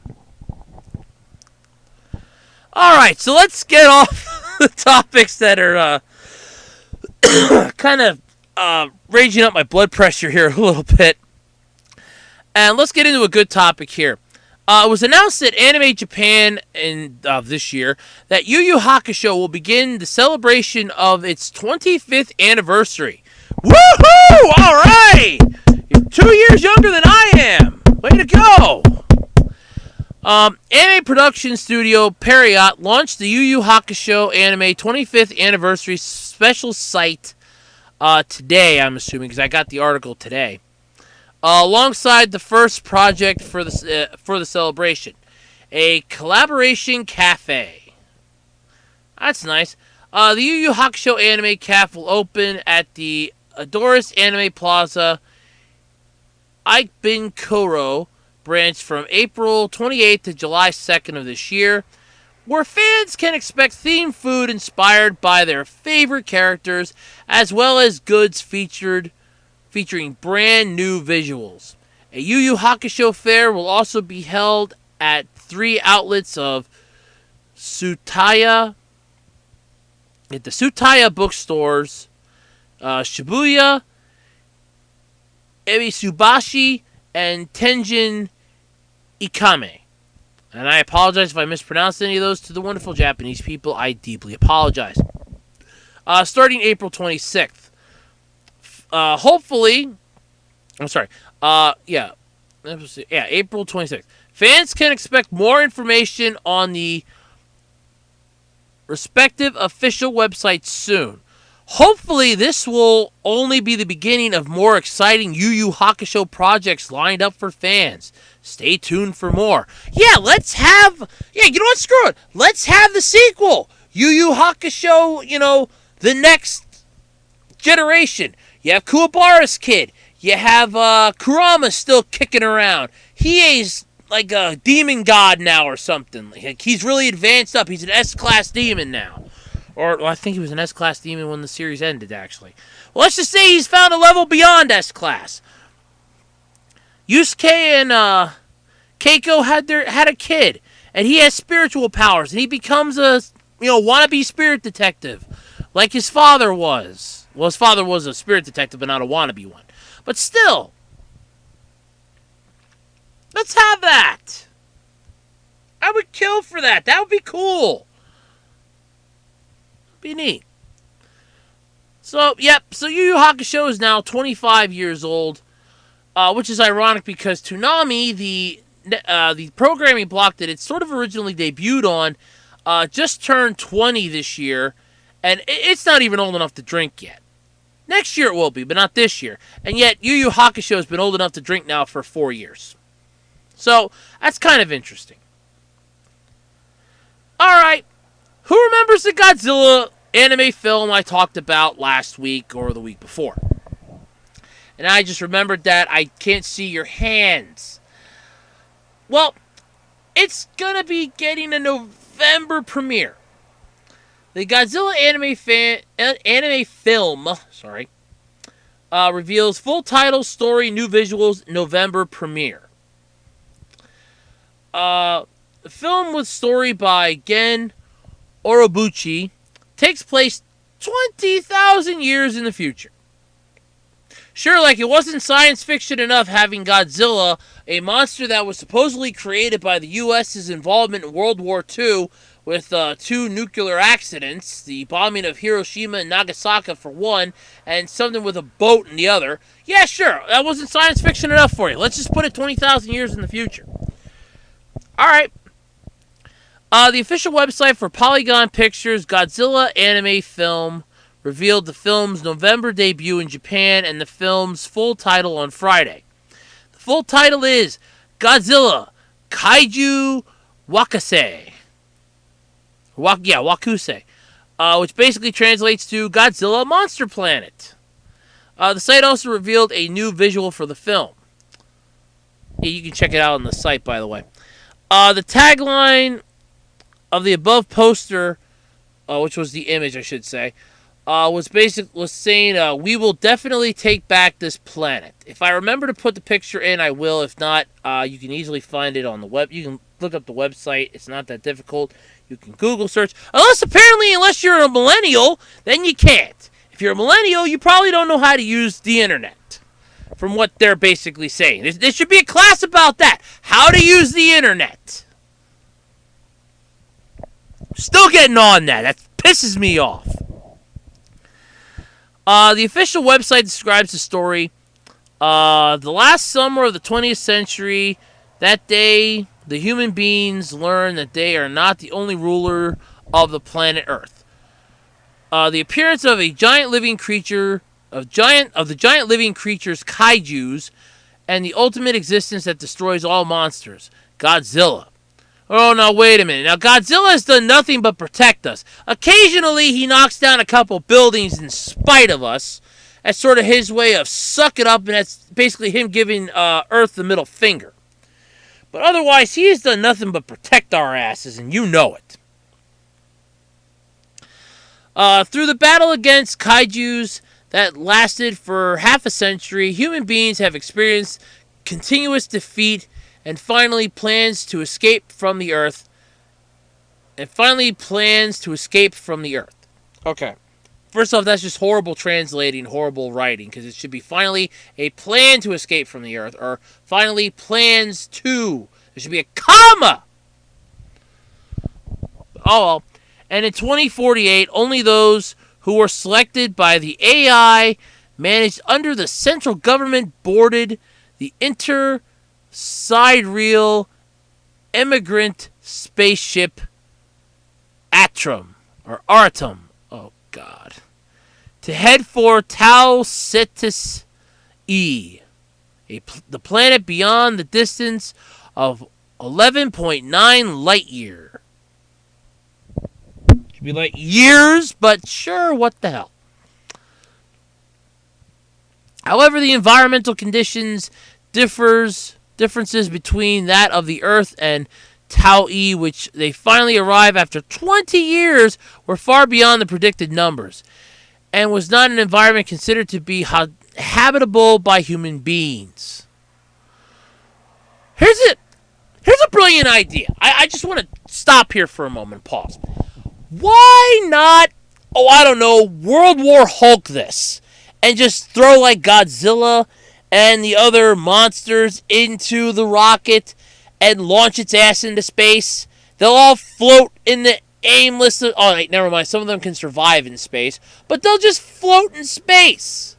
[SPEAKER 1] Alright, so let's get off the topics that are kind of raging up my blood pressure here a little bit. And let's get into a good topic here. It was announced at Anime Japan this year that Yu Yu Hakusho will begin the celebration of its 25th anniversary. Woohoo! Alright! You're 2 years younger than I am! Way to go! Anime production studio Periot launched the Yu Yu Hakusho anime 25th anniversary special site today, I'm assuming, because I got the article today. Alongside the first project for the celebration, a collaboration cafe. That's nice. The Yu Yu Hakusho Anime Cafe will open at the Adoris Anime Plaza, Ikebukuro branch from April 28th to July 2nd of this year, where fans can expect themed food inspired by their favorite characters, as well as goods featuring brand new visuals. A Yu Yu Hakusho fair will also be held at 3 outlets of Tsutaya, at the Tsutaya bookstores, Shibuya, Ebisubashi, and Tenjin Ikame. And I apologize if I mispronounced any of those to the wonderful Japanese people. I deeply apologize. Starting April 26th. Hopefully, I'm sorry. April 26th. Fans can expect more information on the respective official websites soon. Hopefully, this will only be the beginning of more exciting Yu Hakusho projects lined up for fans. Stay tuned for more. Yeah, let's have... Yeah, you know what? Screw it. Let's have the sequel. Yu Hakusho, the next generation. You have Kuwabara's kid. You have Kurama still kicking around. Hiei's like a demon god now or something. Like, he's really advanced up. He's an S-class demon now. Or I think he was an S-class demon when the series ended, actually. Well, let's just say he's found a level beyond S-class. Yusuke and Keiko had a kid, and he has spiritual powers, and he becomes a wannabe spirit detective, like his father was. Well, his father was a spirit detective, but not a wannabe one. But still, let's have that. I would kill for that. That would be cool. Be neat. So Yu Yu Hakusho is now 25 years old, which is ironic because Toonami, the programming block that it sort of originally debuted on, just turned 20 this year, and it's not even old enough to drink yet. Next year it will be, but not this year. And yet Yu Yu Hakusho has been old enough to drink now for 4 years. So that's kind of interesting. Alright. Who remembers the Godzilla anime film I talked about last week or the week before? And I just remembered that I can't see your hands. Well, it's gonna be getting a November premiere. The Godzilla anime film, reveals full title, story, new visuals, November premiere. The film with story by Gen Orobuchi takes place 20,000 years in the future. Sure, like it wasn't science fiction enough having Godzilla, a monster that was supposedly created by the U.S.'s involvement in World War II with 2 nuclear accidents, the bombing of Hiroshima and Nagasaki for one, and something with a boat in the other. Yeah, sure, that wasn't science fiction enough for you. Let's just put it 20,000 years in the future. Alright. The official website for Polygon Pictures' Godzilla anime film revealed the film's November debut in Japan and the film's full title on Friday. The full title is Godzilla Kaiju Wakusei. Wakusei. Which basically translates to Godzilla Monster Planet. The site also revealed a new visual for the film. Yeah, you can check it out on the site, by the way. The tagline of the above poster, which was the image, I should say, was saying, "We will definitely take back this planet." If I remember to put the picture in, I will. If not, you can easily find it on the web. You can look up the website. It's not that difficult. You can Google search. Unless you're a millennial, then you can't. If you're a millennial, you probably don't know how to use the internet. From what they're basically saying, there should be a class about that. How to use the internet. Still getting on that. That pisses me off. The official website describes the story. The last summer of the 20th century, that day, the human beings learn that they are not the only ruler of the planet Earth. The appearance of a giant living creature, of the giant living creatures, kaijus, and the ultimate existence that destroys all monsters, Godzilla. Oh, now wait a minute. Now, Godzilla has done nothing but protect us. Occasionally, he knocks down a couple buildings in spite of us. That's sort of his way of suck it up, and that's basically him giving Earth the middle finger. But otherwise, he has done nothing but protect our asses, and you know it. Through the battle against kaijus that lasted for half a century, human beings have experienced continuous defeat and finally plans to escape from the Earth. Okay. First off, that's just horrible translating, horrible writing, because it should be finally a plan to escape from the Earth, or finally plans to. There should be a comma! Oh well. And in 2048, only those who were selected by the AI managed under the central government boarded the sidereal immigrant spaceship Atrum. or Artem. Oh, God. To head for Tau Cetus E, the planet beyond the distance of 11.9 light year. Should be like years, but sure, what the hell. However, the environmental conditions differences between that of the Earth and Tau E, which they finally arrive after 20 years, were far beyond the predicted numbers, and was not an environment considered to be habitable by human beings. Here's a brilliant idea. I just want to stop here for a moment, pause. Why not, I don't know, World War Hulk this, and just throw like Godzilla and the other monsters into the rocket and launch its ass into space? They'll all float in the aimless... Oh, wait, never mind. Some of them can survive in space, but they'll just float in space.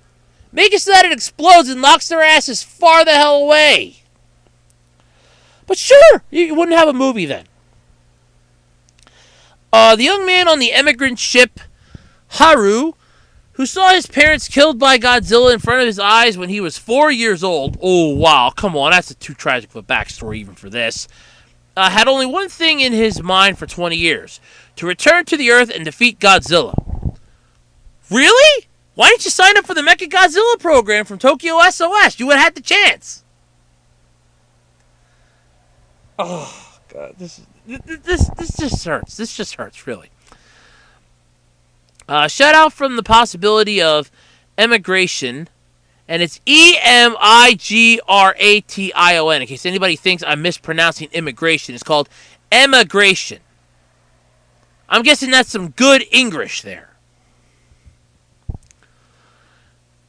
[SPEAKER 1] Make it so that it explodes and knocks their asses far the hell away. But sure, you wouldn't have a movie then. The young man on the emigrant ship, Haru, who saw his parents killed by Godzilla in front of his eyes when he was 4 years old. Oh, wow, come on, that's too tragic of a backstory even for this. Had only one thing in his mind for 20 years. To return to the Earth and defeat Godzilla. Really? Why didn't you sign up for the Mecha Godzilla program from Tokyo SOS? You would have had the chance. Oh, God, this just hurts. This just hurts, really. Shout out from the possibility of emigration, and it's E-M-I-G-R-A-T-I-O-N. In case anybody thinks I'm mispronouncing immigration, it's called emigration. I'm guessing that's some good English there.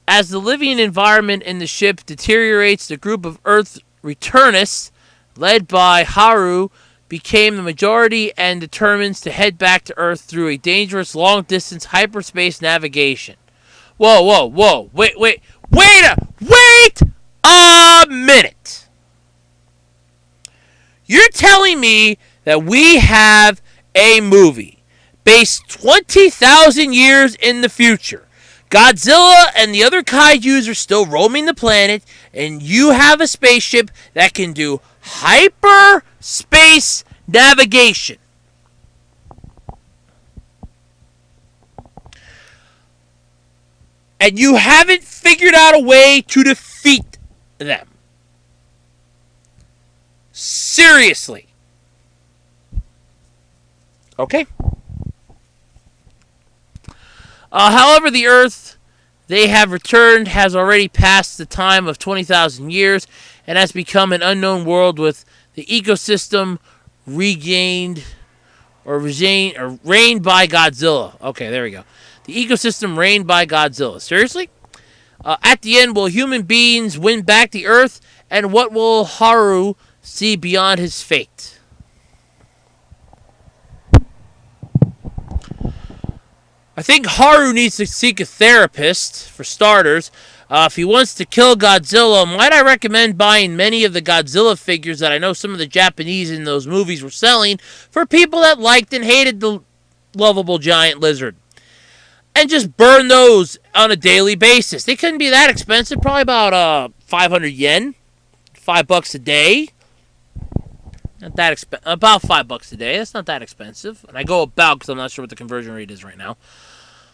[SPEAKER 1] As the living environment in the ship deteriorates, the group of Earth returnists, led by Haru, became the majority and determines to head back to Earth through a dangerous long-distance hyperspace navigation. Whoa. Wait a minute. You're telling me that we have a movie based 20,000 years in the future. Godzilla and the other kaijus are still roaming the planet, and you have a spaceship that can do hyperspace navigation. And you haven't figured out a way to defeat them. Seriously. Okay. However, the Earth they have returned has already passed the time of 20,000 years and has become an unknown world with the ecosystem reigned by Godzilla. Okay, there we go. The ecosystem reigned by Godzilla. Seriously? At the end, will human beings win back the Earth? And what will Haru see beyond his fate? I think Haru needs to seek a therapist, for starters. If he wants to kill Godzilla, might I recommend buying many of the Godzilla figures that I know some of the Japanese in those movies were selling for people that liked and hated the lovable giant lizard. And just burn those on a daily basis. They couldn't be that expensive, probably about 500 yen, $5 a day. Not that expensive. About $5 a day. That's not that expensive. And I go about because I'm not sure what the conversion rate is right now.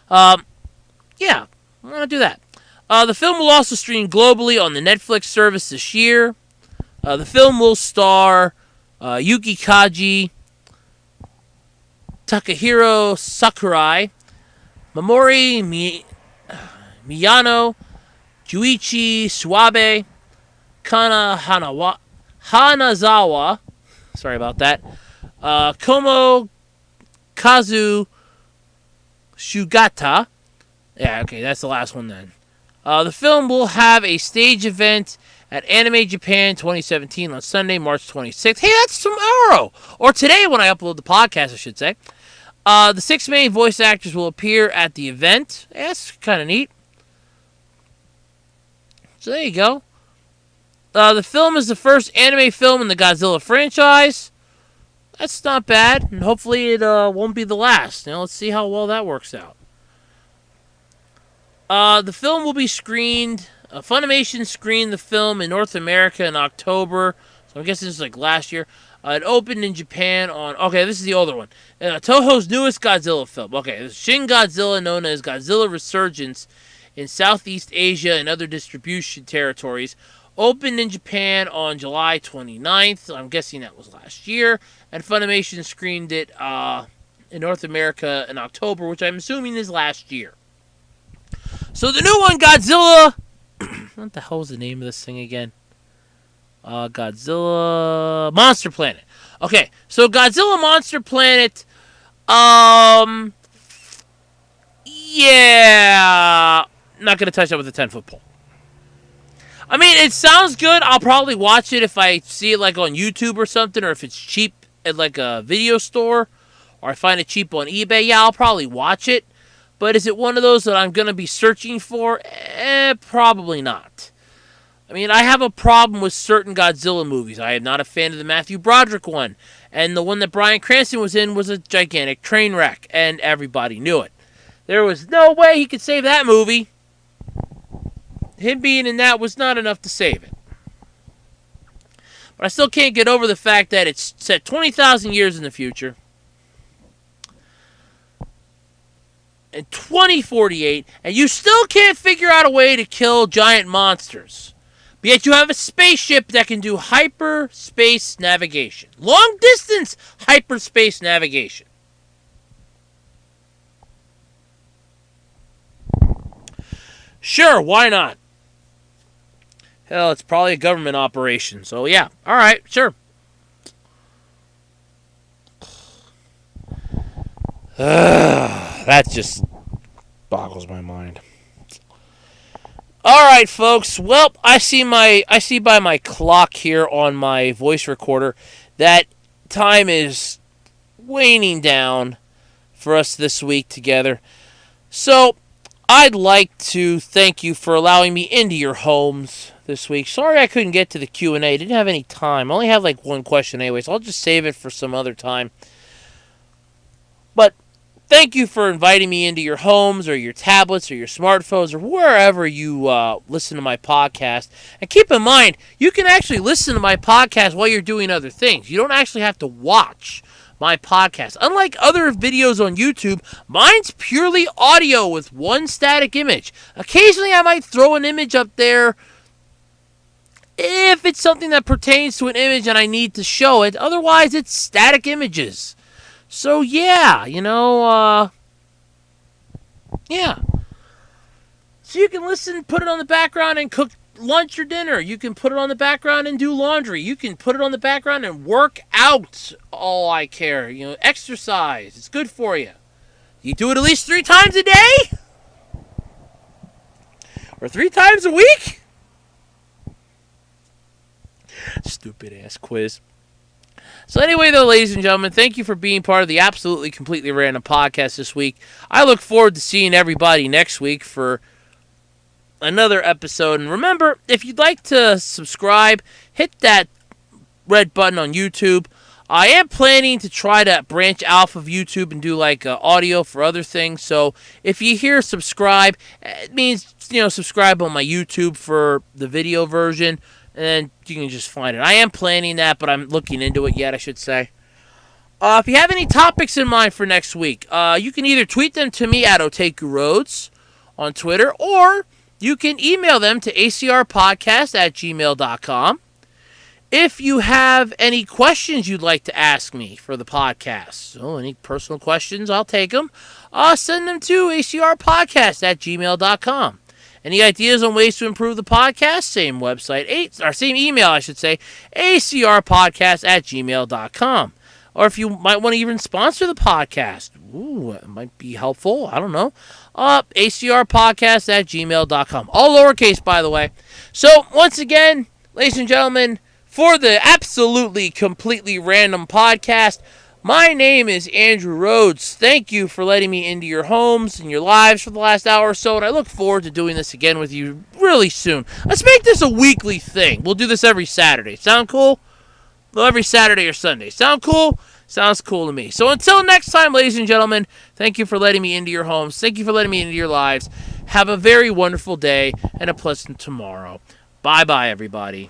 [SPEAKER 1] Yeah, I'm going to do that. The film will also stream globally on the Netflix service this year. The film will star Yuki Kaji, Takahiro Sakurai, Mamori Miyano, Juichi Suabe, Kana Hanazawa, sorry about that, Komo Kazu Shugata. Yeah, okay, that's the last one then. The film will have a stage event at Anime Japan 2017 on Sunday, March 26th. Hey, that's tomorrow! Or today when I upload the podcast, I should say. The 6 main voice actors will appear at the event. Yeah, that's kind of neat. So there you go. The film is the first anime film in the Godzilla franchise. That's not bad, and hopefully it won't be the last. Let's see how well that works out. The film will be screened. Funimation screened the film in North America in October, so I'm guessing this is like last year. It opened in Japan on... Okay, this is the older one. Toho's newest Godzilla film. Okay, this is Shin Godzilla, known as Godzilla Resurgence, in Southeast Asia and other distribution territories. Opened in Japan on July 29th. I'm guessing that was last year. And Funimation screened it in North America in October, which I'm assuming is last year. So the new one, Godzilla... what the hell was the name of this thing again? Godzilla Monster Planet. Okay, so Godzilla Monster Planet, yeah, not gonna touch that with a 10-foot pole. I mean, it sounds good. I'll probably watch it if I see it like on YouTube or something, or if it's cheap at like a video store, or I find it cheap on eBay. Yeah, I'll probably watch it. But is it one of those that I'm gonna be searching for? Probably not. I mean, I have a problem with certain Godzilla movies. I am not a fan of the Matthew Broderick one. And the one that Bryan Cranston was in was a gigantic train wreck. And everybody knew it. There was no way he could save that movie. Him being in that was not enough to save it. But I still can't get over the fact that it's set 20,000 years in the future. In 2048. And you still can't figure out a way to kill giant monsters. But yet you have a spaceship that can do hyperspace navigation. Long-distance hyperspace navigation. Sure, why not? Hell, it's probably a government operation. So, yeah. Alright, sure. That just boggles my mind. All right, folks. Well, I see by my clock here on my voice recorder that time is waning down for us this week together. So, I'd like to thank you for allowing me into your homes this week. Sorry I couldn't get to the Q&A. Didn't have any time. I only have like one question anyway, so I'll just save it for some other time. But thank you for inviting me into your homes or your tablets or your smartphones or wherever you listen to my podcast. And keep in mind, you can actually listen to my podcast while you're doing other things. You don't actually have to watch my podcast. Unlike other videos on YouTube, mine's purely audio with one static image. Occasionally, I might throw an image up there if it's something that pertains to an image and I need to show it. Otherwise, it's static images. So, yeah, yeah. So you can listen, put it on the background and cook lunch or dinner. You can put it on the background and do laundry. You can put it on the background and work out. All I care. Exercise. It's good for you. You do it at least 3 times a day? Or 3 times a week? Stupid ass quiz. So anyway, though, ladies and gentlemen, thank you for being part of the Absolutely Completely Random podcast this week. I look forward to seeing everybody next week for another episode. And remember, if you'd like to subscribe, hit that red button on YouTube. I am planning to try to branch off of YouTube and do like audio for other things. So if you hear subscribe, it means, subscribe on my YouTube for the video version. And you can just find it. I am planning that, but I'm looking into it yet, I should say. If you have any topics in mind for next week, you can either tweet them to me at OtakuRoads on Twitter, or you can email them to acrpodcast@gmail.com. If you have any questions you'd like to ask me for the podcast, any personal questions, I'll take them. Send them to acrpodcast@gmail.com. Any ideas on ways to improve the podcast? Same website, or same email, I should say, acrpodcast@gmail.com. Or if you might want to even sponsor the podcast, it might be helpful, I don't know, acrpodcast@gmail.com. All lowercase, by the way. So, once again, ladies and gentlemen, for the Absolutely Completely Random podcast, my name is Andrew Rhodes. Thank you for letting me into your homes and your lives for the last hour or so, and I look forward to doing this again with you really soon. Let's make this a weekly thing. We'll do this every Saturday. Sound cool? Well, every Saturday or Sunday. Sound cool? Sounds cool to me. So until next time, ladies and gentlemen, thank you for letting me into your homes. Thank you for letting me into your lives. Have a very wonderful day and a pleasant tomorrow. Bye-bye, everybody.